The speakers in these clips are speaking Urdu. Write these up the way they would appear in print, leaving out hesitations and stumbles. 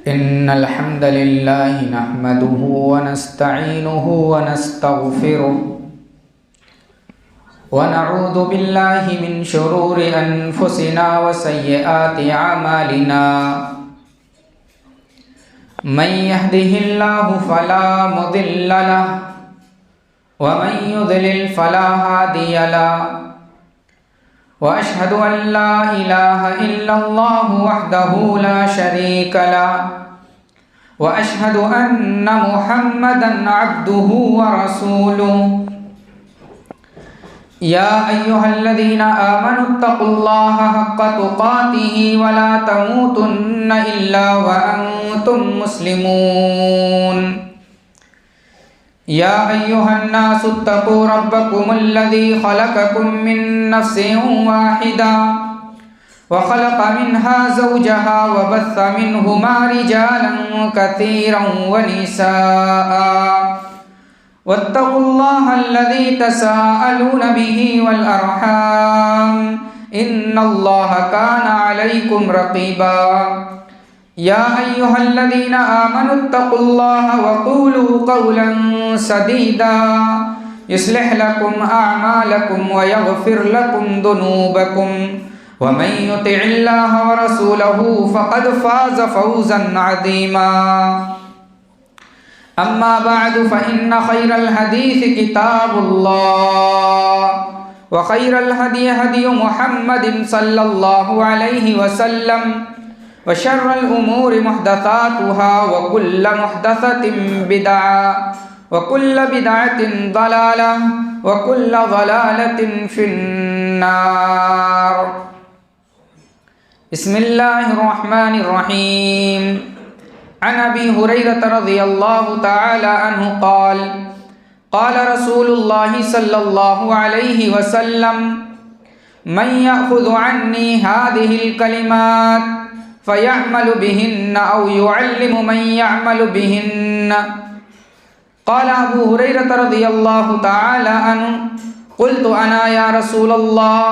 إن الحمد لله نحمده ونستعينه ونستغفره ونعوذ بالله من شرور أنفسنا وسيئات أعمالنا من يهده الله فلا مضل له ومن يضلل فلا هادي له وأشهد أن لا إله إلا الله وحده لا شريك له وأشهد أن محمدا عبده ورسوله يا أيها الذين آمنوا اتقوا الله حق تقاته ولا تموتن إلا وأنتم مسلمون يا أيها الناس اتقوا ربكم الذي خلقكم من نفس واحدة وخلق منها زوجها وبث منهما رجالا كثيرا ونساء واتقوا الله الذي تساءلون به والأرحام إن الله كان عليكم رقيبا يا أيها الذين آمنوا اتقوا الله وقولوا قولا سديدا يصلح لكم أعمالكم ويغفر لكم ذنوبكم ومن يطع الله ورسوله فقد فاز فوزا عظيما أما بعد فإن خير الحديث كتاب الله وخير الهدي هدي محمد صلى الله عليه وسلم وشر الأمور محدثاتها وكل محدثة بدعة وكل بدعة ضلالة وكل ضلالة في النار بسم الله الرحمن الرحيم عن أبي هريرة رضي الله تعالى عنه قال قال رسول الله صلى الله عليه وسلم من يأخذ عني هذه الكلمات فيعمل بهن أو يعلم من يعمل بهن قال أبو هريرة رضي الله تعالى عنه قلت أنا يا رسول الله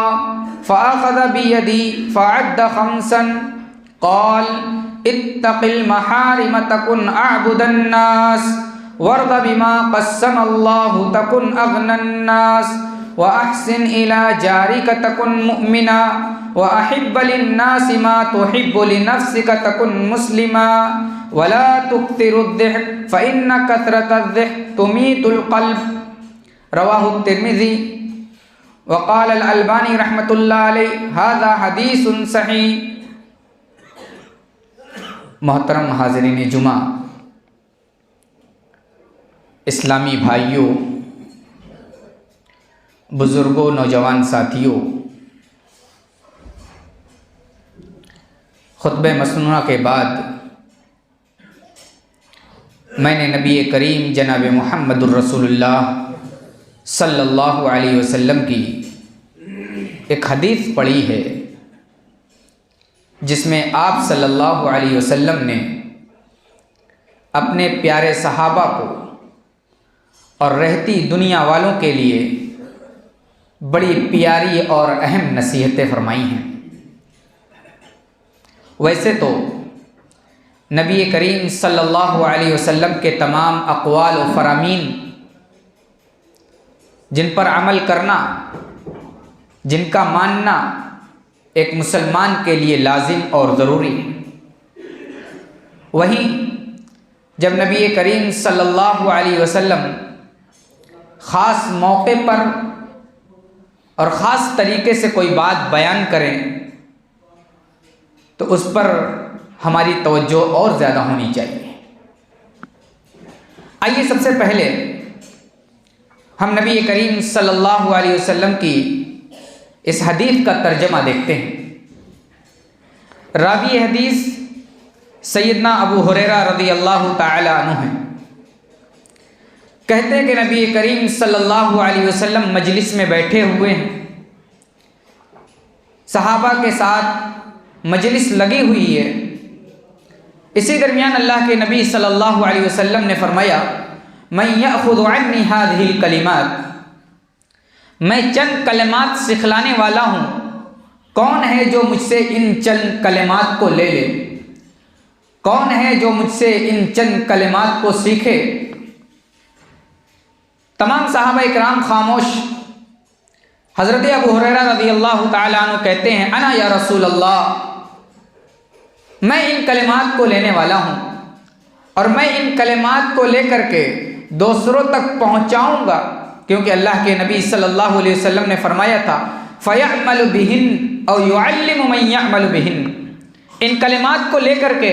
فأخذ بيدي فعد خمسا قال اتق المحارم تكن أعبد الناس وارض بما قسم الله تكن أغنى الناس وأحسن إلى جارك تكن مؤمنا وأحب للناس ما تحب لنفسك تكن مسلما ولا تكثر الضحك فإن كثرة الضحك تميت القلب رواه الترمذي وقال الألباني رحمة الله عليه هذا حديث صحيح. محترم حاضرین جمعہ، اسلامی بھائیوں، بزرگوں، نوجوان ساتھیوں، خطبہ مسنونہ کے بعد میں نے نبی کریم جناب محمد الرسول اللہ صلی اللہ علیہ وسلم کی ایک حدیث پڑھی ہے جس میں آپ صلی اللہ علیہ وسلم نے اپنے پیارے صحابہ کو اور رہتی دنیا والوں کے لیے بڑی پیاری اور اہم نصیحتیں فرمائی ہیں. ویسے تو نبی کریم صلی اللہ علیہ وسلم کے تمام اقوال و فرامین جن پر عمل کرنا، جن کا ماننا ایک مسلمان کے لیے لازم اور ضروری ہے، وہیں جب نبی کریم صلی اللہ علیہ وسلم خاص موقع پر اور خاص طریقے سے کوئی بات بیان کریں تو اس پر ہماری توجہ اور زیادہ ہونی چاہیے. آئیے سب سے پہلے ہم نبی کریم صلی اللہ علیہ وسلم کی اس حدیث کا ترجمہ دیکھتے ہیں. راوی حدیث سیدنا ابو ہریرہ رضی اللہ تعالی عنہ ہیں. کہتے ہیں کہ نبی کریم صلی اللہ علیہ وسلم مجلس میں بیٹھے ہوئے ہیں، صحابہ کے ساتھ مجلس لگی ہوئی ہے. اسی درمیان اللہ کے نبی صلی اللہ علیہ وسلم نے فرمایا من یأخذ عنی هذه الکلمات، میں چند کلمات سکھلانے والا ہوں، کون ہے جو مجھ سے ان چند کلمات کو لے لے؟ کون ہے جو مجھ سے ان چند کلمات کو سیکھے؟ تمام صحابہ اکرام خاموش۔ حضرت ابو ہریرہ رضی اللہ تعالیٰ عنہ کہتے ہیں انا یا رسول اللہ، میں ان کلمات کو لینے والا ہوں اور میں ان کلمات کو لے کر کے دوسروں تک پہنچاؤں گا، کیونکہ اللہ کے نبی صلی اللہ علیہ وسلم نے فرمایا تھا فَيَعْمَلُ بِهِنْ أَوْ يُعَلِّمُ مَنْ يَعْمَلُ بِهِنْ، ان کلمات کو لے کر کے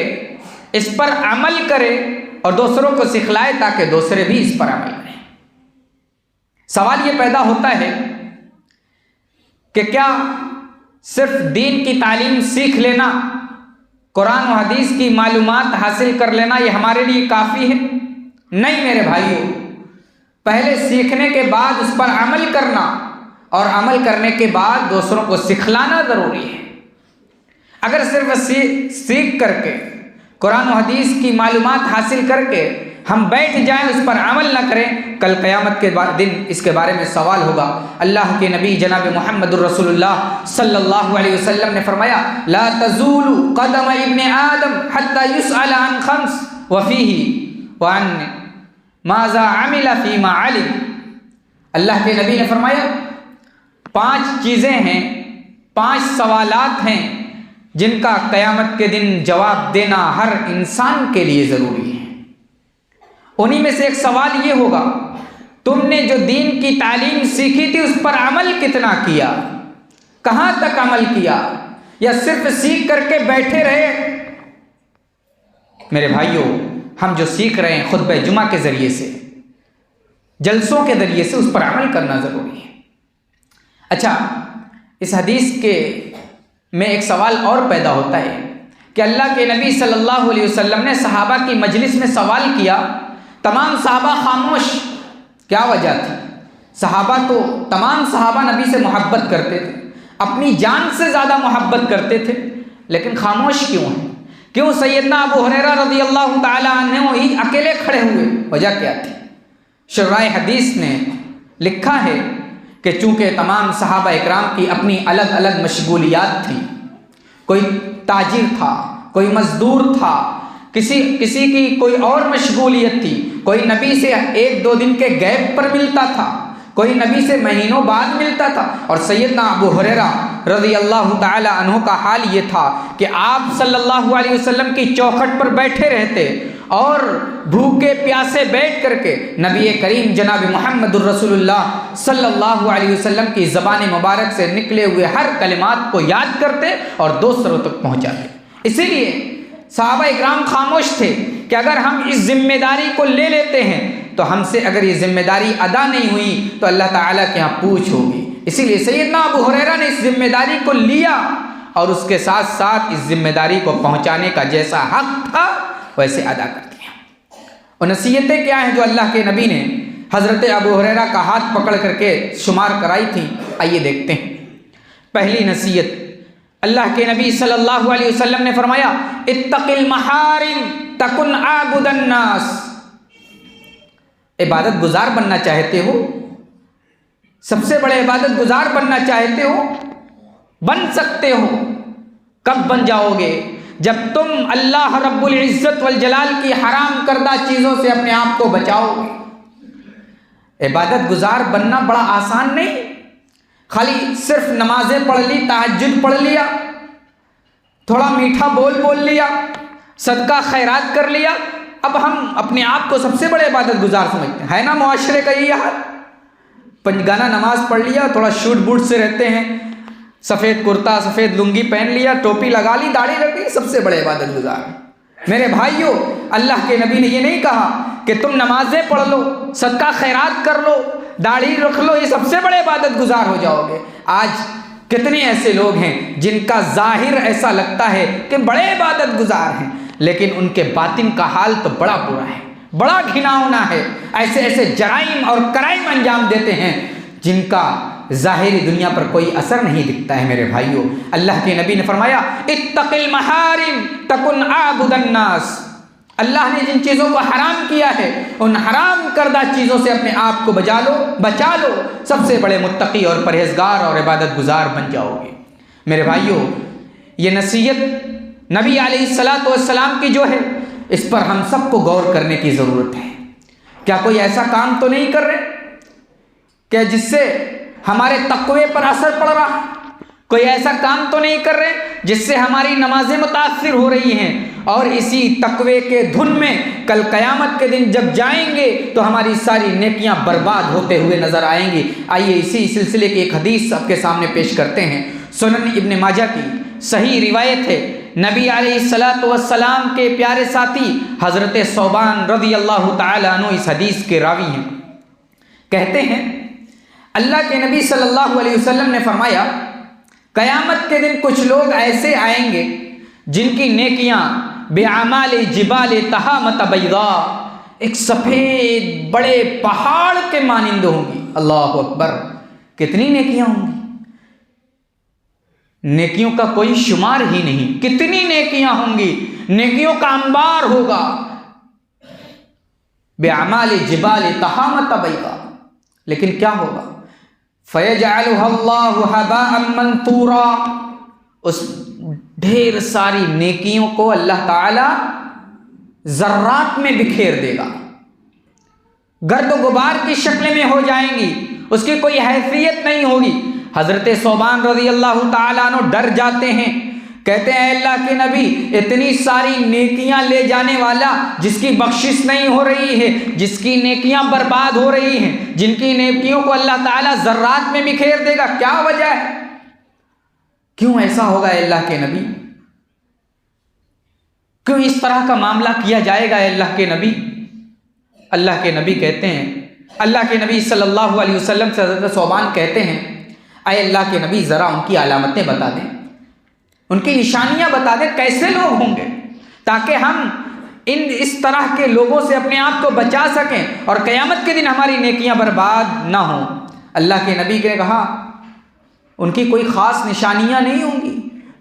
اس پر عمل کرے اور دوسروں کو سکھلائے تاکہ دوسرے بھی اس پر عمل کریں۔ سوال یہ پیدا ہوتا ہے کہ کیا صرف دین کی تعلیم سیکھ لینا، قرآن و حدیث کی معلومات حاصل کر لینا یہ ہمارے لیے کافی ہے؟ نہیں میرے بھائیوں، پہلے سیکھنے کے بعد اس پر عمل کرنا اور عمل کرنے کے بعد دوسروں کو سکھلانا ضروری ہے۔ اگر صرف سیکھ کر کے قرآن و حدیث کی معلومات حاصل کر کے ہم بیٹھ جائیں، اس پر عمل نہ کریں، کل قیامت کے دن اس کے بارے میں سوال ہوگا۔ اللہ کے نبی جناب محمد الرسول اللہ صلی اللہ علیہ وسلم نے فرمایا لا تزول قدم ابن آدم حتى يسأل عن خمس وفيه وعن ماذا عمل فيما علم۔ اللہ کے نبی نے فرمایا 5 چیزیں ہیں، 5 سوالات ہیں جن کا قیامت کے دن جواب دینا ہر انسان کے لیے ضروری ہے۔ انہی میں سے ایک سوال یہ ہوگا تم نے جو دین کی تعلیم سیکھی تھی اس پر عمل کتنا کیا، کہاں تک عمل کیا، یا صرف سیکھ کر کے بیٹھے رہے؟ میرے بھائیوں، ہم جو سیکھ رہے ہیں خطبہ جمعہ کے ذریعے سے، جلسوں کے ذریعے سے، اس پر عمل کرنا ضروری ہے۔ اچھا، اس حدیث کے میں ایک سوال اور پیدا ہوتا ہے کہ اللہ کے نبی صلی اللہ علیہ وسلم نے صحابہ کی مجلس میں سوال کیا، تمام صحابہ خاموش، کیا وجہ تھی؟ تمام صحابہ نبی سے محبت کرتے تھے، اپنی جان سے زیادہ محبت کرتے تھے، لیکن خاموش کیوں ہیں؟ کیوں سیدنا ابو ہریرہ رضی اللہ تعالیٰ عنہ ہی اکیلے کھڑے ہوئے؟ وجہ کیا تھی؟ شرائع حدیث نے لکھا ہے کہ چونکہ تمام صحابہ اکرام کی اپنی الگ الگ مشغولیات تھیں، کوئی تاجر تھا، کوئی مزدور تھا، کسی کی کوئی اور مشغولیت تھی، کوئی نبی سے 1-2 دن کے گیپ پر ملتا تھا، کوئی نبی سے مہینوں بعد ملتا تھا، اور سیدنا ابو ہریرہ رضی اللہ تعالی عنہ کا حال یہ تھا کہ آپ صلی اللہ علیہ وسلم کی چوکھٹ پر بیٹھے رہتے اور بھوکے پیاسے بیٹھ کر کے نبی کریم جناب محمد الرسول اللہ صلی اللہ علیہ وسلم کی زبان مبارک سے نکلے ہوئے ہر کلمات کو یاد کرتے اور دوسروں تک پہنچاتے۔ اسی لیے صحابہ اکرام خاموش تھے کہ اگر ہم اس ذمہ داری کو لے لیتے ہیں تو ہم سے اگر یہ ذمہ داری ادا نہیں ہوئی تو اللہ تعالیٰ کے یہاں پوچھ ہوگی۔ اسی لیے سیدنا ابو ہریرہ نے اس ذمہ داری کو لیا اور اس کے ساتھ ساتھ اس ذمہ داری کو پہنچانے کا جیسا حق تھا ویسے ادا کر دیا۔ اور نصیحتیں کیا ہیں جو اللہ کے نبی نے حضرت ابو ہریرہ کا ہاتھ پکڑ کر کے شمار کرائی تھیں؟ آئیے دیکھتے ہیں۔ پہلی نصیحت، اللہ کے نبی صلی اللہ علیہ وسلم نے فرمایا اتق المحارم تکن عابد الناس۔ عبادت گزار بننا چاہتے ہو؟ سب سے بڑے عبادت گزار بننا چاہتے ہو؟ بن سکتے ہو۔ کب بن جاؤ گے؟ جب تم اللہ رب العزت والجلال کی حرام کردہ چیزوں سے اپنے آپ کو بچاؤ گے۔ عبادت گزار بننا بڑا آسان نہیں، خالی صرف نمازیں پڑھ لی، تہجد پڑھ لیا، تھوڑا میٹھا بول لیا، صدقہ خیرات کر لیا، اب ہم اپنے آپ کو سب سے بڑے عبادت گزار سمجھتے ہیں۔ ہے نا معاشرے کا یہ حال؟ پنجگانہ نماز پڑھ لیا، تھوڑا شوٹ بوٹ سے رہتے ہیں، سفید کرتا سفید لنگی پہن لیا، ٹوپی لگا لی، داڑھی رکھ لی، سب سے بڑے عبادت گزار۔ میرے بھائیوں، اللہ کے نبی نے یہ نہیں کہا کہ تم نمازیں پڑھ لو، صدقہ خیرات کر لو، داڑھی رکھ لو، یہ سب سے بڑے عبادت گزار ہو جاؤ گے۔ آج کتنے ایسے لوگ ہیں جن کا ظاہر ایسا لگتا ہے کہ بڑے عبادت گزار ہیں، لیکن ان کے باطن کا حال تو بڑا برا ہے، بڑا گھناؤنا ہے۔ ایسے جرائم اور کرائم انجام دیتے ہیں جن کا ظاہری دنیا پر کوئی اثر نہیں دکھتا ہے۔ میرے بھائیوں، اللہ کے نبی نے فرمایا اتق المحارم تکن عابد الناس۔ اللہ نے جن چیزوں کو حرام کیا ہے ان حرام کردہ چیزوں سے اپنے آپ کو بچا لو، سب سے بڑے متقی اور پرہیزگار اور عبادت گزار بن جاؤ گے۔ میرے بھائیوں، یہ نصیحت نبی علیہ الصلوۃ والسلام کی جو ہے اس پر ہم سب کو غور کرنے کی ضرورت ہے۔ کیا کوئی ایسا کام تو نہیں کر رہے کہ جس سے ہمارے تقوی پر اثر پڑ رہا ہے؟ کوئی ایسا کام تو نہیں کر رہے جس سے ہماری نمازیں متاثر ہو رہی ہیں اور اسی تقوی کے دھن میں کل قیامت کے دن جب جائیں گے تو ہماری ساری نیکیاں برباد ہوتے ہوئے نظر آئیں گی؟ آئیے اسی سلسلے کی ایک حدیث آپ کے سامنے پیش کرتے ہیں۔ سنن ابن ماجہ کی صحیح روایت ہے، نبی علیہ الصلوۃ والسلام کے پیارے ساتھی حضرت ثوبان رضی اللہ تعالیٰ عنہ اس حدیث کے راوی ہیں۔ کہتے ہیں اللہ کے نبی صلی اللہ علیہ وسلم نے فرمایا، قیامت کے دن کچھ لوگ ایسے آئیں گے جن کی نیکیاں بِأَعْمَالِ جِبَالِ تَحَامَةَ بَيْضَاء، ایک سفید بڑے پہاڑ کے مانند ہوں گی۔ اللہ اکبر! کتنی نیکیاں ہوں گی، نیکیوں کا کوئی شمار ہی نہیں، کتنی نیکیاں ہوں گی، نیکیوں کا انبار ہوگا۔ بِأَعْمَالِ جِبَالِ تَحَامَةَ بَيْضَاء، لیکن کیا ہوگا؟ فَيَجْعَلُهَا اللَّهُ هَبَاءً مَنْثُورًا، اس ڈھیر ساری نیکیوں کو اللہ تعالی ذرات میں بکھیر دے گا، گرد و غبار کی شکل میں ہو جائیں گی، اس کی کوئی حیثیت نہیں ہوگی۔ حضرت ثوبان رضی اللہ تعالیٰ عنہ ڈر جاتے ہیں، کہتے ہیں اے اللہ کے نبی، اتنی ساری نیکیاں لے جانے والا جس کی بخشش نہیں ہو رہی ہے، جس کی نیکیاں برباد ہو رہی ہیں، جن کی نیکیوں کو اللہ تعالیٰ ذرات میں بکھیر دے گا، کیا وجہ ہے؟ کیوں ایسا ہوگا اے اللہ کے نبی؟ کیوں اس طرح کا معاملہ کیا جائے گا اے اللہ کے نبی؟ اللہ کے نبی کہتے ہیں، اللہ کے نبی صلی اللہ علیہ وسلم سے حضرت ثوبان کہتے ہیں اے اللہ کے نبی ذرا ان کی علامتیں بتا دیں، ان کی نشانیاں بتا دیں، کیسے لوگ ہوں گے تاکہ ہم اس طرح کے لوگوں سے اپنے آپ کو بچا سکیں اور قیامت کے دن ہماری نیکیاں برباد نہ ہوں۔ اللہ کے نبی نے کہا ان کی کوئی خاص نشانیاں نہیں ہوں گی،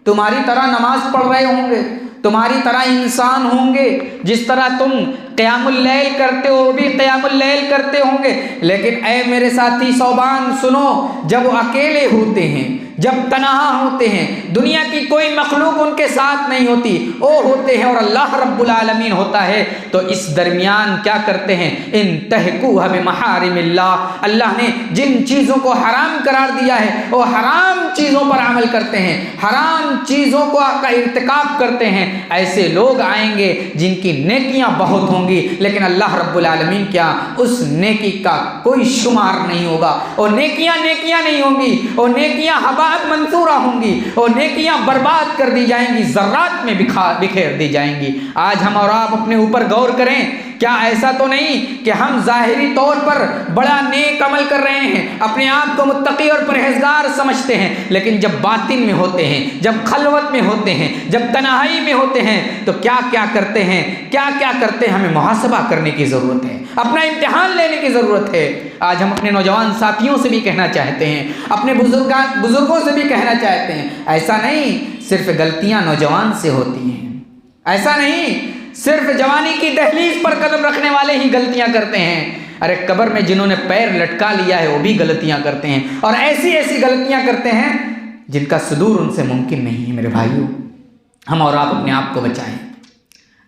تمہاری طرح نماز پڑھ رہے ہوں گے، تمہاری طرح انسان ہوں گے، جس طرح تم قیام اللیل کرتے ہو وہ بھی قیام اللیل کرتے ہوں گے، لیکن اے میرے ساتھی ثوبان سنو، جب وہ اکیلے ہوتے ہیں، جب تنہا ہوتے ہیں، دنیا کی کوئی مخلوق ان کے ساتھ نہیں ہوتی، وہ ہوتے ہیں اور اللہ رب العالمین ہوتا ہے، تو اس درمیان کیا کرتے ہیں؟ انتہکوہ بمحارم اللہ، اللہ نے جن چیزوں کو حرام قرار دیا ہے وہ حرام چیزوں پر عمل کرتے ہیں، حرام چیزوں کا ارتکاب کرتے ہیں۔ ایسے لوگ آئیں گے جن کی نیکیاں بہت ہوں گی، لیکن اللہ رب العالمین کیا اس نیکی کا کوئی شمار نہیں ہوگا، وہ نیکیاں نہیں ہوں گی، وہ نیکیاں منصورہ ہوں گی، وہ نیکیاں برباد کر دی جائیں گی، ذرات میں بکھیر دی جائیں گی۔ آج ہم اور آپ اپنے اوپر غور کریں، کیا ایسا تو نہیں کہ ہم ظاہری طور پر بڑا نیک عمل کر رہے ہیں، اپنے آپ کو متقی اور پرہیزگار سمجھتے ہیں، لیکن جب باطن میں ہوتے ہیں، جب خلوت میں ہوتے ہیں، جب تنہائی میں ہوتے ہیں تو کیا کرتے ہیں، ہمیں محاسبہ کرنے کی ضرورت ہے، اپنا امتحان لینے کی ضرورت ہے۔ آج ہم اپنے نوجوان ساتھیوں سے بھی کہنا چاہتے ہیں، اپنے بزرگوں سے بھی کہنا چاہتے ہیں، ایسا نہیں صرف غلطیاں نوجوان سے ہوتی ہیں، ایسا نہیں صرف جوانی کی دہلیز پر قدم رکھنے والے ہی غلطیاں کرتے ہیں، ارے قبر میں جنہوں نے پیر لٹکا لیا ہے وہ بھی غلطیاں کرتے ہیں، اور ایسی غلطیاں کرتے ہیں جن کا صدور ان سے ممکن نہیں ہے۔ میرے بھائیوں، ہم اور آپ اپنے آپ کو بچائیں،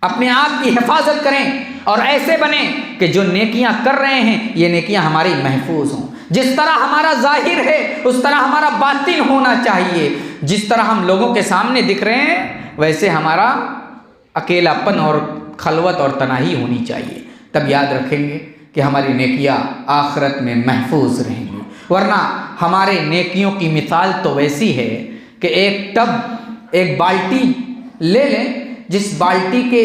اپنے آپ کی حفاظت کریں اور ایسے بنیں کہ جو نیکیاں کر رہے ہیں یہ نیکیاں ہماری محفوظ ہوں۔ جس طرح ہمارا ظاہر ہے اس طرح ہمارا باطن ہونا چاہیے، جس طرح ہم لوگوں کے سامنے دکھ رہے ہیں ویسے ہمارا اکیلا پن اور خلوت اور تنہائی ہونی چاہیے، تب یاد رکھیں گے کہ ہماری نیکیاں آخرت میں محفوظ رہیں گی۔ ورنہ ہمارے نیکیوں کی مثال تو ویسی ہے کہ ایک بالٹی لے لیں، جس بالٹی کے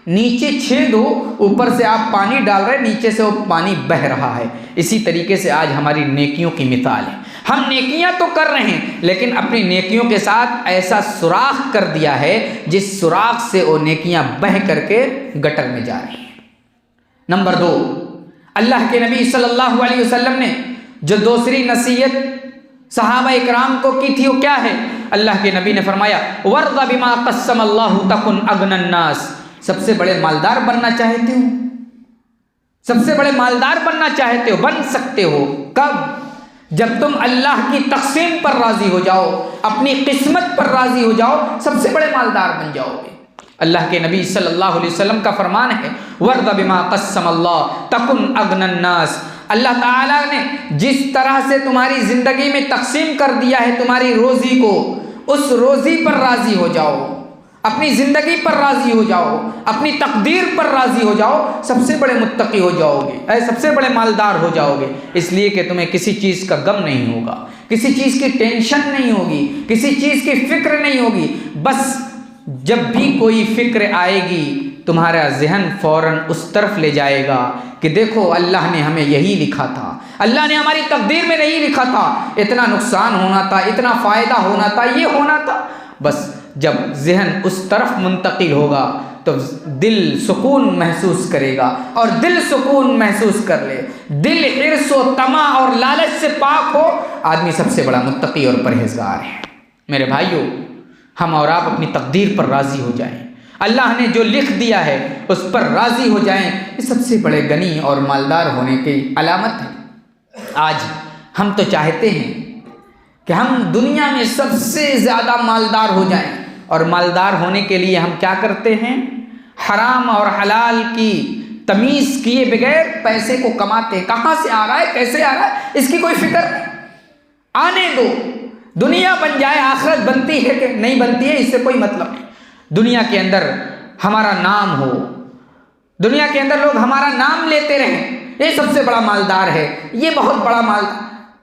نیچے چھید ہو، اوپر سے آپ پانی ڈال رہے ہیں، نیچے سے وہ پانی بہہ رہا ہے۔ اسی طریقے سے آج ہماری نیکیوں کی مثال ہے، ہم نیکیاں تو کر رہے ہیں لیکن اپنی نیکیوں کے ساتھ ایسا سوراخ کر دیا ہے جس سوراخ سے وہ نیکیاں بہہ کر کے گٹر میں جا رہی ہیں۔ نمبر 2، اللہ کے نبی صلی اللہ علیہ وسلم نے جو دوسری نصیحت صحابہ اکرام کو کی تھی وہ کیا ہے؟ اللہ کے نبی نے فرمایا وَرْضَ بِمَا قَسَّمَ اللَّهُ تَكُنْ أَغْنَى النَّاسِ، سب سے بڑے مالدار بننا چاہتے ہو، سب سے بڑے مالدار بننا چاہتے ہو، بن سکتے ہو، کب؟ جب تم اللہ کی تقسیم پر راضی ہو جاؤ، اپنی قسمت پر راضی ہو جاؤ، سب سے بڑے مالدار بن جاؤ گے۔ اللہ کے نبی صلی اللہ علیہ وسلم کا فرمان ہے وَرْضَ بِمَا قَسَّمَ اللَّهُ تَكُنْ أَغْنَى النَّاسِ، اللہ تعالیٰ نے جس طرح سے تمہاری زندگی میں تقسیم کر دیا ہے تمہاری روزی کو، اس روزی پر راضی ہو جاؤ، اپنی زندگی پر راضی ہو جاؤ، اپنی تقدیر پر راضی ہو جاؤ، سب سے بڑے متقی ہو جاؤ گے، سب سے بڑے مالدار ہو جاؤ گے، اس لیے کہ تمہیں کسی چیز کا غم نہیں ہوگا، کسی چیز کی ٹینشن نہیں ہوگی، کسی چیز کی فکر نہیں ہوگی۔ بس جب بھی کوئی فکر آئے گی تمہارا ذہن فوراً اس طرف لے جائے گا کہ دیکھو اللہ نے ہمیں یہی لکھا تھا، اللہ نے ہماری تقدیر میں نہیں لکھا تھا اتنا نقصان ہونا تھا، اتنا فائدہ ہونا تھا، یہ ہونا تھا۔ بس جب ذہن اس طرف منتقل ہوگا تو دل سکون محسوس کرے گا، اور دل سکون محسوس کر لے، دل حرص و طمع اور لالچ سے پاک ہو، آدمی سب سے بڑا متقی اور پرہیزگار ہے۔ میرے بھائیوں، ہم اور آپ اپنی تقدیر پر راضی ہو جائیں، اللہ نے جو لکھ دیا ہے اس پر راضی ہو جائیں، یہ سب سے بڑے غنی اور مالدار ہونے کی علامت ہے۔ آج ہم تو چاہتے ہیں کہ ہم دنیا میں سب سے زیادہ مالدار ہو جائیں، اور مالدار ہونے کے لیے ہم کیا کرتے ہیں؟ حرام اور حلال کی تمیز کیے بغیر پیسے کو کماتے ہیں۔ کہاں سے آ رہا ہے، کیسے آ رہا ہے، اس کی کوئی فکر نہیں، آنے دو، دنیا بن جائے، آخرت بنتی ہے کہ نہیں بنتی ہے اس سے کوئی مطلب نہیں۔ دنیا کے اندر ہمارا نام ہو، دنیا کے اندر لوگ ہمارا نام لیتے رہیں، یہ سب سے بڑا مالدار ہے، یہ بہت بڑا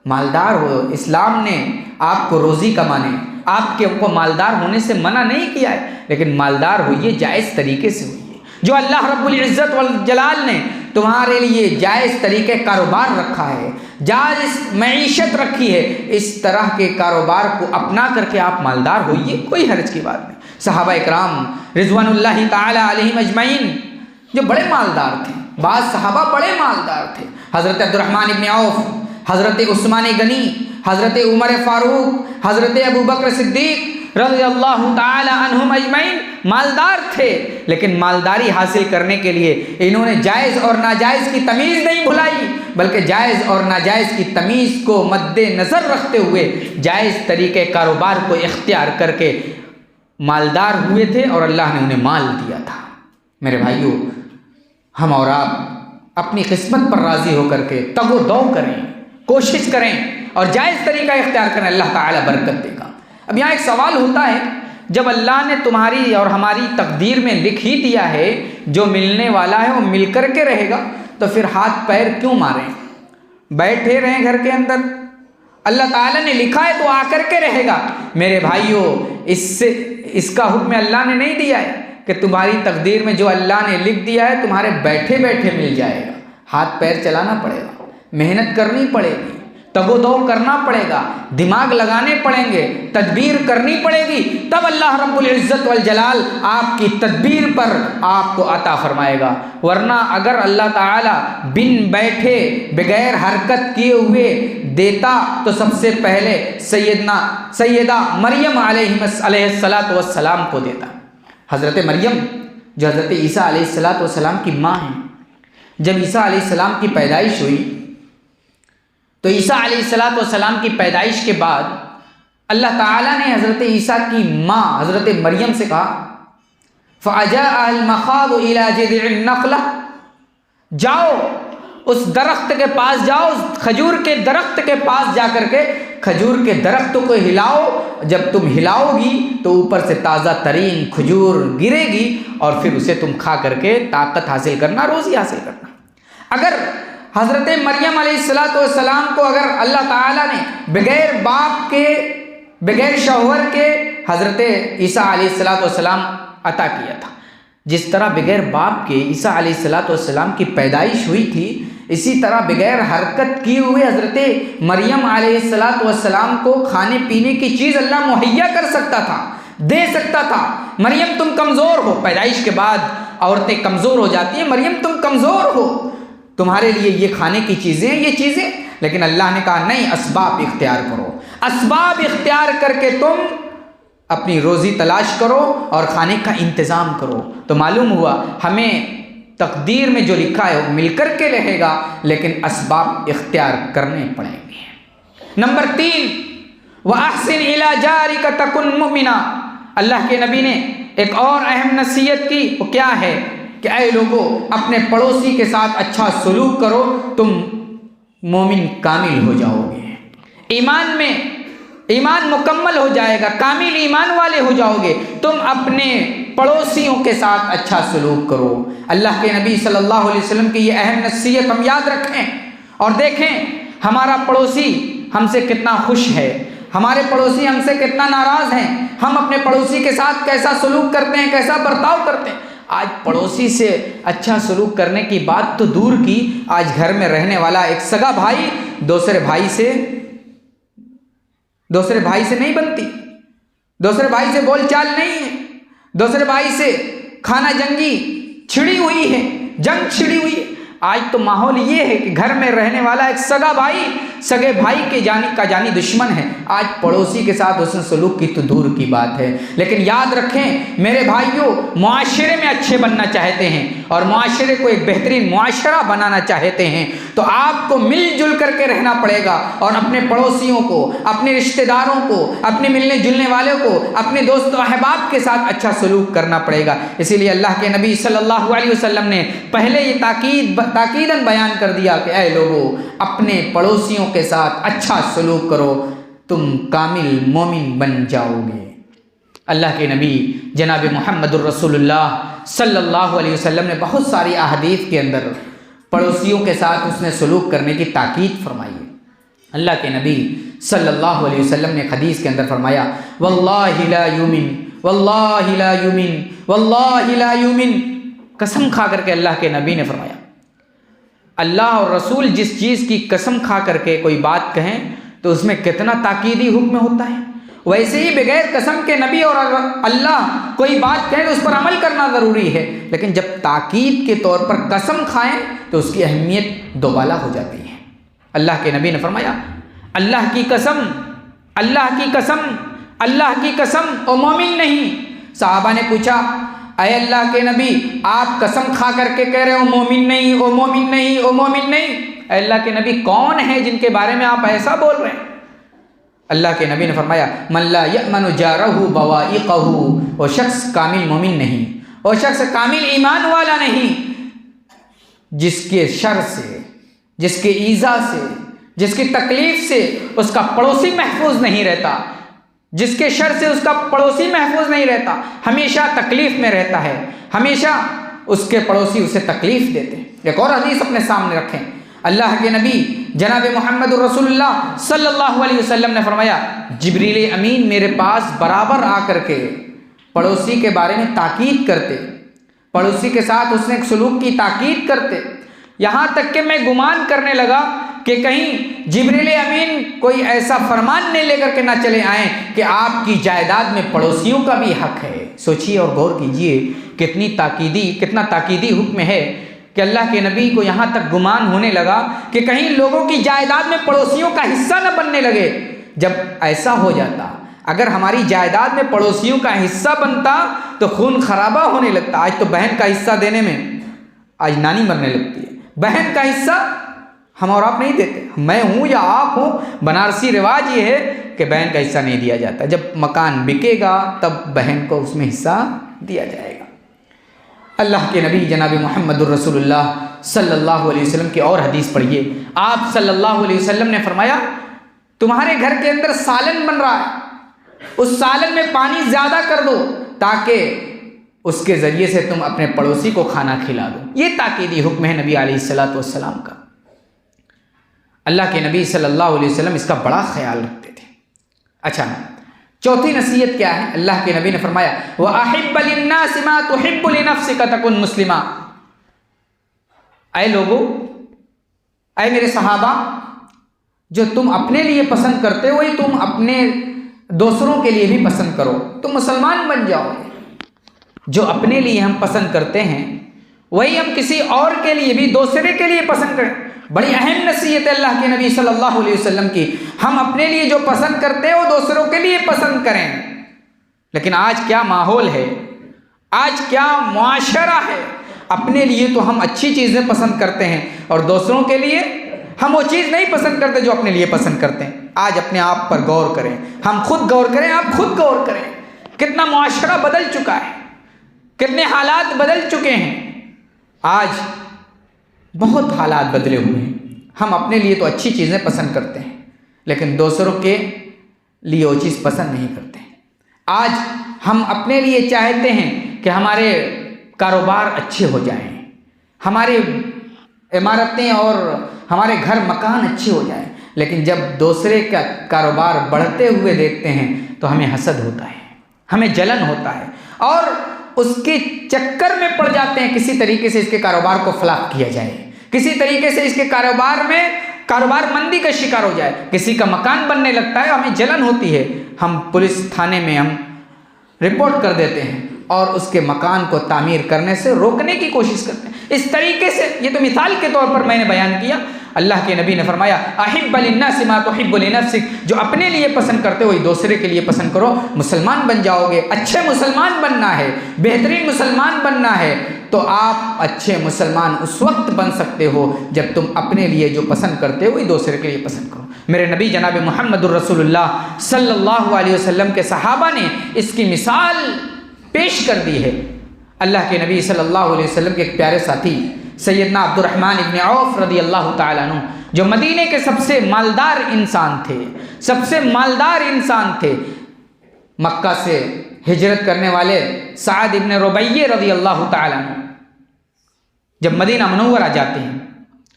مالدار ہو۔ اسلام نے آپ کو روزی کمانے، آپ کو مالدار ہونے سے منع نہیں کیا ہے، لیکن مالدار ہوئیے جائز طریقے سے ہوئیے۔ جو اللہ رب العزت والجلال نے تمہارے لیے جائز طریقے کاروبار رکھا ہے، جائز معیشت رکھی ہے، اس طرح کے کاروبار کو اپنا کر کے آپ مالدار ہوئیے، کوئی حرج کی بات نہیں۔ صحابہ اکرام رضوان اللہ تعالی علیہم اجمعین جو بڑے مالدار تھے، بعض صحابہ بڑے مالدار تھے، حضرت عبدالرحمن ابن عوف، حضرت عثمان غنی، حضرت عمر فاروق، حضرت ابوبکر صدیق رضی اللہ تعالی عنہم اجمعین مالدار تھے، لیکن مالداری حاصل کرنے کے لیے انہوں نے جائز اور ناجائز کی تمیز نہیں بھلائی، بلکہ جائز اور ناجائز کی تمیز کو مد نظر رکھتے ہوئے جائز طریقے کاروبار کو اختیار کر کے مالدار ہوئے تھے، اور اللہ نے انہیں مال دیا تھا۔ میرے بھائیوں، ہم اور آپ اپنی قسمت پر راضی ہو کر کے تگ و دو کریں، کوشش کریں اور جائز طریقہ اختیار کریں، اللہ تعالیٰ برکت دے گا۔ اب یہاں ایک سوال ہوتا ہے، جب اللہ نے تمہاری اور ہماری تقدیر میں لکھ ہی دیا ہے جو ملنے والا ہے وہ مل کر کے رہے گا، تو پھر ہاتھ پیر کیوں ماریں، بیٹھے رہیں گھر کے اندر؟ اللہ تعالیٰ نے لکھا ہے تو آ کر کے رہے گا۔ میرے بھائیوں، اس کا حکم اللہ نے نہیں دیا ہے کہ تمہاری تقدیر میں جو اللہ نے لکھ دیا ہے تمہارے بیٹھے بیٹھے مل جائے گا۔ ہاتھ پیر چلانا پڑے گا، محنت کرنی پڑے گی، تگ و دو کرنا پڑے گا، دماغ لگانے پڑیں گے، تدبیر کرنی پڑے گی، تب اللہ رب العزت والجلال آپ کی تدبیر پر آپ کو عطا فرمائے گا۔ ورنہ اگر اللہ تعالیٰ بن بیٹھے بغیر حرکت کیے ہوئے دیتا تو سب سے پہلے سیدہ مریم علیہ السلام کو دیتا۔ حضرت مریم جو حضرت عیسیٰ علیہ السلام کی ماں ہیں، جب عیسیٰ علیہ السلام کی پیدائش ہوئی تو عیسیٰ علیہ السلام کی پیدائش کے بعد اللہ تعالیٰ نے حضرت عیسیٰ کی ماں حضرت مریم سے کہا فَأَجَاءَ الْمَخَاضُ إِلَى جِذْعِ النَّخْلَةِ، جاؤ اس درخت کے پاس جاؤ، کھجور کے درخت کے پاس جا کر کے کھجور کے درخت کو ہلاؤ، جب تم ہلاؤ گی تو اوپر سے تازہ ترین کھجور گرے گی، اور پھر اسے تم کھا کر کے طاقت حاصل کرنا، روزی حاصل کرنا۔ اگر حضرت مریم علیہ السلام کو اگر اللہ تعالیٰ نے بغیر باپ کے بغیر شوہر کے حضرت عیسیٰ علیہ السلام عطا کیا تھا، جس طرح بغیر باپ کے عیسیٰ علیہ السلام کی پیدائش ہوئی تھی، اسی طرح بغیر حرکت کیے ہوئے حضرت مریم علیہ السلام کو کھانے پینے کی چیز اللہ مہیا کر سکتا تھا، دے سکتا تھا۔ مریم تم کمزور ہو، پیدائش کے بعد عورتیں کمزور ہو جاتی ہیں، مریم تم کمزور ہو، تمہارے لیے یہ کھانے کی چیزیں یہ چیزیں، لیکن اللہ نے کہا نہیں، اسباب اختیار کرو، اسباب اختیار کر کے تم اپنی روزی تلاش کرو اور کھانے کا انتظام کرو۔ تو معلوم ہوا ہمیں تقدیر میں جو لکھا ہے وہ مل کر کے رہے گا، لیکن اسباب اختیار کرنے پڑیں گے۔ نمبر 3 وَأَحْسِنْ إِلَىٰ جَارِكَ تَكُنْ مُؤْمِنًا، اللہ کے نبی نے ایک اور اہم نصیحت کی، وہ کیا ہے کہ اے لوگو اپنے پڑوسی کے ساتھ اچھا سلوک کرو، تم مومن کامل ہو جاؤ گے، ایمان مکمل ہو جائے گا، کامل ایمان والے ہو جاؤ گے، تم اپنے پڑوسیوں کے ساتھ اچھا سلوک کرو۔ اللہ کے نبی صلی اللہ علیہ وسلم کی یہ اہم نصیحت ہم یاد رکھیں اور دیکھیں ہمارا پڑوسی ہم سے کتنا خوش ہے، ہمارے پڑوسی ہم سے کتنا ناراض ہیں، ہم اپنے پڑوسی کے ساتھ کیسا سلوک کرتے ہیں، کیسا برتاؤ کرتے ہیں۔ آج پڑوسی سے اچھا سلوک کرنے کی بات تو دور کی، آج گھر میں رہنے والا ایک سگا بھائی دوسرے بھائی سے نہیں بنتی، دوسرے بھائی سے بول چال نہیں ہے، دوسرے بھائی سے کھانا جنگی چھڑی ہوئی ہے، جنگ چھڑی ہوئی ہے۔ آج تو ماحول یہ ہے کہ گھر میں رہنے والا ایک سگا بھائی سگے بھائی کے جانی دشمن ہے، آج پڑوسی کے ساتھ حسن سلوک کی تو دور کی بات ہے۔ لیکن یاد رکھیں میرے بھائیوں، معاشرے میں اچھے بننا چاہتے ہیں اور معاشرے کو ایک بہترین معاشرہ بنانا چاہتے ہیں تو آپ کو مل جل کر کے رہنا پڑے گا اور اپنے پڑوسیوں کو، اپنے رشتہ داروں کو، اپنے ملنے جلنے والوں کو، اپنے دوست و احباب کے ساتھ اچھا سلوک کرنا پڑے گا۔ اسی لیے اللہ کے نبی صلی اللہ علیہ وسلم نے پہلے یہ تاکیداً بیان کر دیا کہ اے لوگو اپنے پڑوسیوں کے ساتھ اچھا سلوک کرو، تم کامل مومن بن جاؤ گے۔ اللہ کے نبی جناب محمد الرسول اللہ صلی اللہ علیہ وسلم نے بہت ساری احادیث کے اندر پڑوسیوں کے ساتھ اس نے سلوک کرنے کی تاکید فرمائی ہے۔ اللہ کے نبی صلی اللہ علیہ وسلم نے حدیث کے اندر فرمایا واللہ لا یؤمن، واللہ لا یؤمن، واللہ لا یؤمن، قسم کھا کر کے اللہ کے نبی نے فرمایا، اللہ اور رسول جس چیز کی قسم کھا کر کے کوئی بات کہیں تو اس میں کتنا تاکیدی حکم ہوتا ہے، ویسے ہی بغیر قسم کے نبی اور اللہ کوئی بات کہیں تو اس پر عمل کرنا ضروری ہے، لیکن جب تاکید کے طور پر قسم کھائیں تو اس کی اہمیت دوبالا ہو جاتی ہے۔ اللہ کے نبی نے فرمایا اللہ کی قسم، اللہ کی قسم، اللہ کی قسم او مومن نہیں۔ صحابہ نے پوچھا اے اللہ کے نبی آپ قسم کھا کر کے کہہ رہے ہو مومن نہیں، او مومن نہیں، او مومن نہیں، اے اللہ کے نبی کون ہے جن کے بارے میں آپ ایسا بول رہے ہیں؟ اللہ کے نبی نے فرمایا من لا یأمن جارہ بوائقہ، وہ شخص کامل مومن نہیں، وہ شخص کامل ایمان والا نہیں جس کے شر سے، جس کے ایذا سے، جس کی تکلیف سے اس کا پڑوسی محفوظ نہیں رہتا، جس کے شر سے اس کا پڑوسی محفوظ نہیں رہتا، ہمیشہ تکلیف میں رہتا ہے، ہمیشہ اس کے پڑوسی اسے تکلیف دیتے ہیں۔ ایک اور حدیث اپنے سامنے رکھیں، اللہ کے نبی جناب محمد الرسول اللہ صلی اللہ علیہ وسلم نے فرمایا جبریل امین میرے پاس برابر آ کر کے پڑوسی کے بارے میں تاکید کرتے، پڑوسی کے ساتھ اس نے ایک سلوک کی تاکید کرتے، یہاں تک کہ میں گمان کرنے لگا کہ کہیں جبریل امین کوئی ایسا فرمان نہیں لے کر کے نہ چلے آئیں کہ آپ کی جائیداد میں پڑوسیوں کا بھی حق ہے۔ سوچیے اور غور کیجئے کتنا تاکیدی حکم ہے کہ اللہ کے نبی کو یہاں تک گمان ہونے لگا کہ کہیں لوگوں کی جائیداد میں پڑوسیوں کا حصہ نہ بننے لگے۔ جب ایسا ہو جاتا، اگر ہماری جائیداد میں پڑوسیوں کا حصہ بنتا تو خون خرابہ ہونے لگتا۔ آج تو بہن کا حصہ دینے میں آج نانی مرنے لگتی ہے، بہن کا حصہ ہم اور آپ نہیں دیتے، میں ہوں یا آپ ہوں، بنارسی رواج یہ ہے کہ بہن کا حصہ نہیں دیا جاتا، جب مکان بکے گا تب بہن کو اس میں حصہ دیا جائے گا۔ اللہ کے نبی جناب محمد الرسول اللہ صلی اللہ علیہ وسلم کی اور حدیث پڑھیے، آپ صلی اللہ علیہ وسلم نے فرمایا تمہارے گھر کے اندر سالن بن رہا ہے، اس سالن میں پانی زیادہ کر دو تاکہ اس کے ذریعے سے تم اپنے پڑوسی کو کھانا کھلا دو۔ یہ تاکیدی حکم ہے نبی علیہ السلام کا۔ اللہ کے نبی صلی اللہ علیہ وسلم اس کا بڑا خیال رکھتے تھے۔ اچھا، چوتھی نصیحت کیا ہے؟ اللہ کے نبی نے فرمایا وَأَحِبَّ لِلنَّاسِ مَا تُحِبُّ لِنَفْسِكَ تَكُنْ مُسْلِمًا، اے لوگو، اے میرے صحابہ، جو تم اپنے لیے پسند کرتے ہو وہی تم اپنے دوسروں کے لیے بھی پسند کرو، تم مسلمان بن جاؤ۔ جو اپنے لیے ہم پسند کرتے ہیں وہی ہم کسی اور کے لیے بھی دوسرے کے لیے پسند کریں۔ بڑی اہم نصیحت ہے اللہ کے نبی صلی اللہ علیہ وسلم کی، ہم اپنے لیے جو پسند کرتے ہیں وہ دوسروں کے لیے پسند کریں۔ لیکن آج کیا ماحول ہے، آج کیا معاشرہ ہے، اپنے لیے تو ہم اچھی چیزیں پسند کرتے ہیں اور دوسروں کے لیے ہم وہ چیز نہیں پسند کرتے جو اپنے لیے پسند کرتے ہیں۔ آج اپنے آپ پر غور کریں، ہم خود غور کریں، آپ خود غور کریں، کتنا معاشرہ بدل چکا ہے، کتنے حالات بدل چکے ہیں۔ آج بہت حالات بدلے ہوئے ہیں۔ ہم اپنے لیے تو اچھی چیزیں پسند کرتے ہیں، لیکن دوسروں کے لیے وہ چیز پسند نہیں کرتے ہیں۔ آج ہم اپنے لیے چاہتے ہیں کہ ہمارے کاروبار اچھے ہو جائیں، ہماری عمارتیں اور ہمارے گھر مکان اچھے ہو جائیں، لیکن جب دوسرے کا کاروبار بڑھتے ہوئے دیکھتے ہیں تو ہمیں حسد ہوتا ہے، ہمیں جلن ہوتا ہے، اور اس کے چکر میں پڑ جاتے ہیں کسی طریقے سے اس کے کاروبار کو فلاپ کیا جائے، کسی طریقے سے اس کے کاروبار مندی کا شکار ہو جائے، کسی کا مکان بننے لگتا ہے، ہمیں جلن ہوتی ہے، ہم پولیس تھانے میں ہم رپورٹ کر دیتے ہیں اور اس کے مکان کو تعمیر کرنے سے روکنے کی کوشش کرتے ہیں۔ اس طریقے سے، یہ تو مثال کے طور پر میں نے بیان کیا، اللہ کے نبی نے فرمایا احب للناس ما تحب لنفسک، جو اپنے لیے پسند کرتے ہو وہی دوسرے کے لیے پسند کرو، مسلمان بن جاؤ گے۔ اچھے مسلمان بننا ہے، بہترین مسلمان بننا ہے تو آپ اچھے مسلمان اس وقت بن سکتے ہو جب تم اپنے لیے جو پسند کرتے ہو وہی دوسرے کے لیے پسند کرو۔ میرے نبی جناب محمد الرسول اللہ صلی اللہ علیہ وسلم کے صحابہ نے اس کی مثال پیش کر دی ہے۔ اللہ کے نبی صلی اللہ علیہ وسلم کے ایک پیارے ساتھی سیدنا عبد الرحمن ابن عوف رضی اللہ تعالیٰ عنہ، جو مدینے کے سب سے مالدار انسان تھے، مکہ سے ہجرت کرنے والے سعد ابن ربیع رضی اللہ تعالیٰ عنہ جب مدینہ منورہ جاتے ہیں،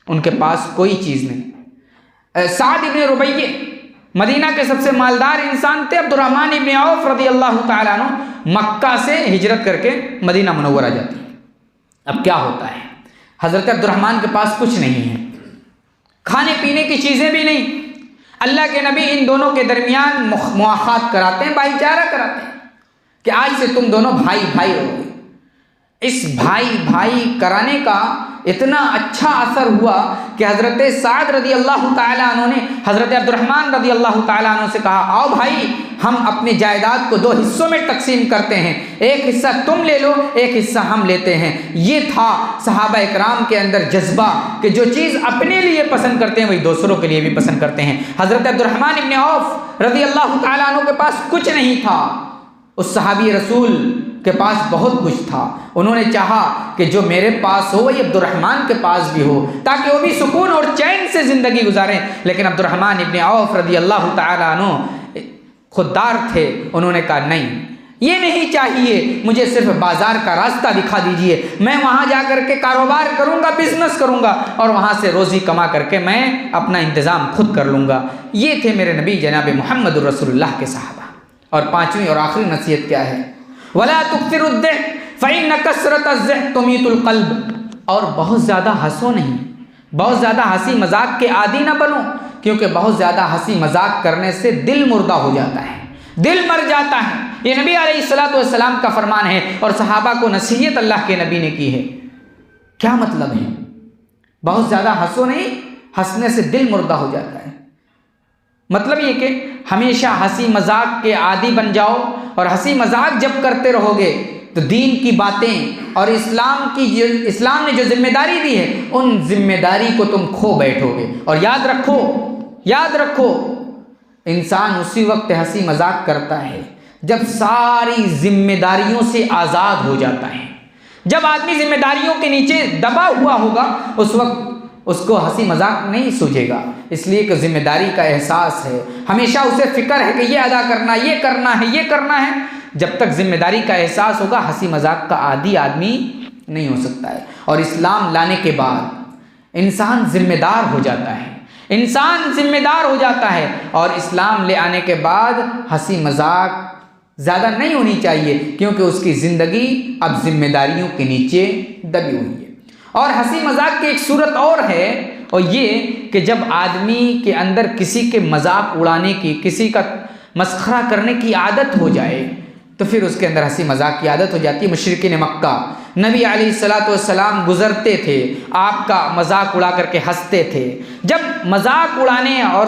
ان کے پاس کوئی چیز نہیں۔ سعد ابن ربیع مدینہ کے سب سے مالدار انسان تھے، عبد الرحمن ابن عوف رضی اللہ تعالیٰ عنہ مکہ سے ہجرت کر کے مدینہ منورہ جاتے ہیں۔ اب کیا ہوتا ہے، حضرت عبد الرحمن کے پاس کچھ نہیں ہے، کھانے پینے کی چیزیں بھی نہیں۔ اللہ کے نبی ان دونوں کے درمیان مواخات کراتے ہیں، بھائی چارہ کراتے ہیں کہ آج سے تم دونوں بھائی بھائی رہو گے۔ اس بھائی بھائی کرانے کا اتنا اچھا اثر ہوا کہ حضرت سعد رضی اللہ تعالیٰ عنہ نے حضرت عبد الرحمن رضی اللہ تعالیٰ عنہ سے کہا آؤ بھائی ہم اپنی جائیداد کو 2 حصوں میں تقسیم کرتے ہیں، ایک حصہ تم لے لو، ایک حصہ ہم لیتے ہیں۔ یہ تھا صحابہ اکرام کے اندر جذبہ کہ جو چیز اپنے لیے پسند کرتے ہیں وہی دوسروں کے لیے بھی پسند کرتے ہیں۔ حضرت عبد الرحمن ابن عوف رضی اللہ تعالیٰ عنہ کے پاس کچھ نہیں تھا، اس صحابی رسول کے پاس بہت کچھ تھا۔ انہوں نے چاہا کہ جو میرے پاس ہو وہی عبد الرحمن کے پاس بھی ہو تاکہ وہ بھی سکون اور چین سے زندگی گزاریں، لیکن عبد الرحمن ابن عوف رضی اللہ تعالیٰ عنہ خوددار تھے۔ انہوں نے کہا نہیں، یہ نہیں چاہیے، مجھے صرف بازار کا راستہ دکھا دیجئے، میں وہاں جا کر کے کاروبار کروں گا، بزنس کروں گا اور وہاں سے روزی کما کر کے میں اپنا انتظام خود کر لوں گا۔ یہ تھے میرے نبی جناب محمد الرسول اللہ کے صحابہ۔ اور 5ویں اور آخری نصیحت کیا ہے؟ وَلَا تُكْثِرُ الضِّحْكَ فَإِنَّ كَثْرَةَ الضِّحْكِ تُمِيتُ الْقَلْبَ، اور بہت زیادہ ہنسو نہیں، بہت زیادہ ہنسی مذاق کے عادی نہ بنو، کیونکہ بہت زیادہ ہنسی مذاق کرنے سے دل مردہ ہو جاتا ہے، دل مر جاتا ہے۔ یہ نبی علیہ الصلوۃ والسلام کا فرمان ہے اور صحابہ کو نصیحت اللہ کے نبی نے کی ہے۔ کیا مطلب ہے؟ بہت زیادہ ہنسو نہیں، ہنسنے سے دل مردہ ہو جاتا ہے۔ مطلب یہ کہ ہمیشہ ہنسی مذاق کے عادی بن جاؤ، اور ہنسی مذاق جب کرتے رہو گے تو دین کی باتیں اور اسلام نے جو ذمہ داری دی ہے ان ذمہ داری کو تم کھو بیٹھو گے۔ اور یاد رکھو انسان اسی وقت ہنسی مذاق کرتا ہے جب ساری ذمہ داریوں سے آزاد ہو جاتا ہے۔ جب آدمی ذمہ داریوں کے نیچے دبا ہوا ہوگا اس وقت اس کو ہنسی مذاق نہیں سوجے گا، اس لیے کہ ذمہ داری کا احساس ہے، ہمیشہ اسے فکر ہے کہ یہ ادا کرنا، یہ کرنا ہے۔ جب تک ذمہ داری کا احساس ہوگا ہنسی مذاق کا عادی آدمی نہیں ہو سکتا ہے۔ اور اسلام لانے کے بعد انسان ذمہ دار ہو جاتا ہے، اور اسلام لے آنے کے بعد ہنسی مذاق زیادہ نہیں ہونی چاہیے، کیونکہ اس کی زندگی اب ذمہ داریوں کے نیچے دبی ہوئی ہے۔ اور ہنسی مذاق کی ایک صورت اور ہے، اور یہ کہ جب آدمی کے اندر کسی کے مذاق اڑانے کی، کسی کا مسخرہ کرنے کی عادت ہو جائے تو پھر اس کے اندر ہنسی مذاق کی عادت ہو جاتی ہے۔ مشرکین مکہ نبی علیہ الصلوۃ والسلام گزرتے تھے، آپ کا مذاق اڑا کر کے ہنستے تھے۔ جب مذاق اڑانے اور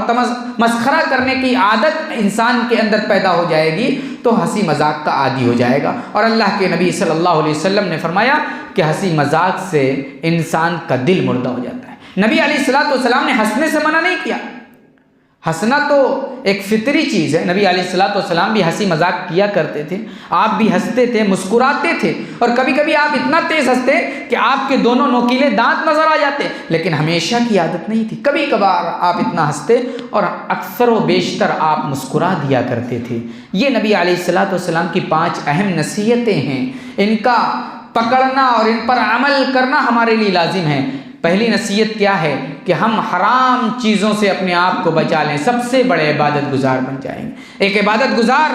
مسخرہ کرنے کی عادت انسان کے اندر پیدا ہو جائے گی تو ہنسی مذاق کا عادی ہو جائے گا۔ اور اللہ کے نبی صلی اللہ علیہ وسلم نے فرمایا کہ ہنسی مذاق سے انسان کا دل مردہ ہو جاتا ہے۔ نبی علیہ الصلوۃ والسلام نے ہنسنے سے منع نہیں کیا. ہنسنا تو ایک فطری چیز ہے. نبی علیہ الصلوۃ والسلام بھی ہنسی مذاق کیا کرتے تھے، آپ بھی ہنستے تھے، مسکراتے تھے، اور کبھی کبھی آپ اتنا تیز ہنستے کہ آپ کے دونوں نوکیلے دانت نظر آ جاتے، لیکن ہمیشہ کی عادت نہیں تھی. کبھی کبھار آپ اتنا ہنستے اور اکثر و بیشتر آپ مسکرا دیا کرتے تھے. یہ نبی علیہ الصلوۃ والسلام کی 5 اہم نصیحتیں ہیں. ان کا پکڑنا اور ان پر عمل کرنا ہمارے لیے لازم ہے. پہلی نصیحت کیا ہے کہ ہم حرام چیزوں سے اپنے آپ کو بچا لیں، سب سے بڑے عبادت گزار بن جائیں گے. ایک عبادت گزار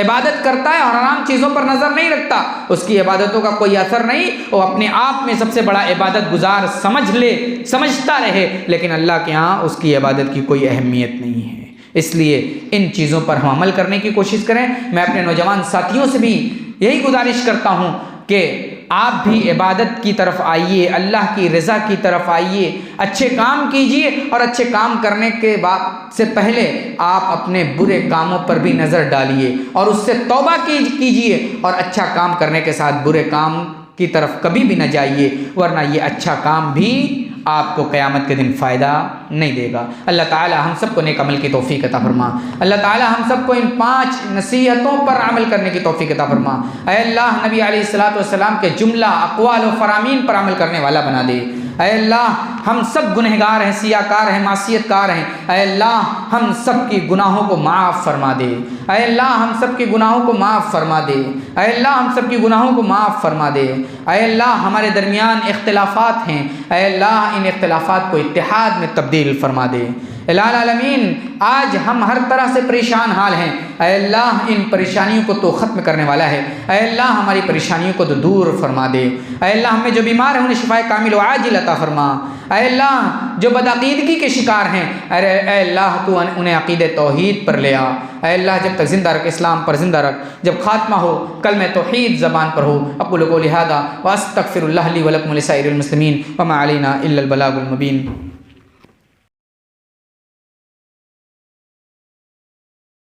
عبادت کرتا ہے اور حرام چیزوں پر نظر نہیں رکھتا، اس کی عبادتوں کا کوئی اثر نہیں، وہ اپنے آپ میں سب سے بڑا عبادت گزار سمجھتا رہے، لیکن اللہ کے ہاں اس کی عبادت کی کوئی اہمیت نہیں ہے. اس لیے ان چیزوں پر ہم عمل کرنے کی کوشش کریں. میں اپنے نوجوان ساتھیوں سے بھی یہی گزارش کرتا ہوں کہ آپ بھی عبادت کی طرف آئیے، اللہ کی رضا کی طرف آئیے، اچھے کام کیجئے، اور اچھے کام کرنے کے بعد سے پہلے آپ اپنے برے کاموں پر بھی نظر ڈالیے اور اس سے توبہ کیجئے، اور اچھا کام کرنے کے ساتھ برے کام کی طرف کبھی بھی نہ جائیے، ورنہ یہ اچھا کام بھی آپ کو قیامت کے دن فائدہ نہیں دے گا. اللہ تعالی ہم سب کو نیک عمل کی توفیق عطا فرما. اللہ تعالی ہم سب کو ان 5 نصیحتوں پر عمل کرنے کی توفیق عطا فرما. اے اللہ نبی علیہ الصلوۃ والسلام کے جملہ اقوال و فرامین پر عمل کرنے والا بنا دے. اے اللہ ہم سب گنہگار ہیں، سیاہ کار ہیں، معصیت کار ہیں. اے اللہ ہم سب کی گناہوں کو معاف فرما دے. اے اللہ ہم سب کی گناہوں کو معاف فرما دے. اے اللہ ہم سب کی گناہوں کو معاف فرما دے. اے اللہ ہمارے درمیان اختلافات ہیں، اے اللہ ان اختلافات کو اتحاد میں تبدیل فرما دے. الہ العالمین آج ہم ہر طرح سے پریشان حال ہیں. اے اللہ ان پریشانیوں کو تو ختم کرنے والا ہے. اے اللہ ہماری پریشانیوں کو تو دور فرما دے. اے اللہ ہم میں جو بیمار ہیں انہیں شفائے کامل و عاجل عطا فرما. اے اللہ جو بدعقیدگی کے شکار ہیں، اے اللہ تو انہیں عقید توحید پر لے آ. اے اللہ جب تک زندہ رکھ، اسلام پر زندہ رکھ. جب خاتمہ ہو کلمہ توحید زبان پر ہو. اقول قولی ھذا واستغفر اللہ لی ولکم ولسائر المسلمین وما علینا الا البلاغ المبین.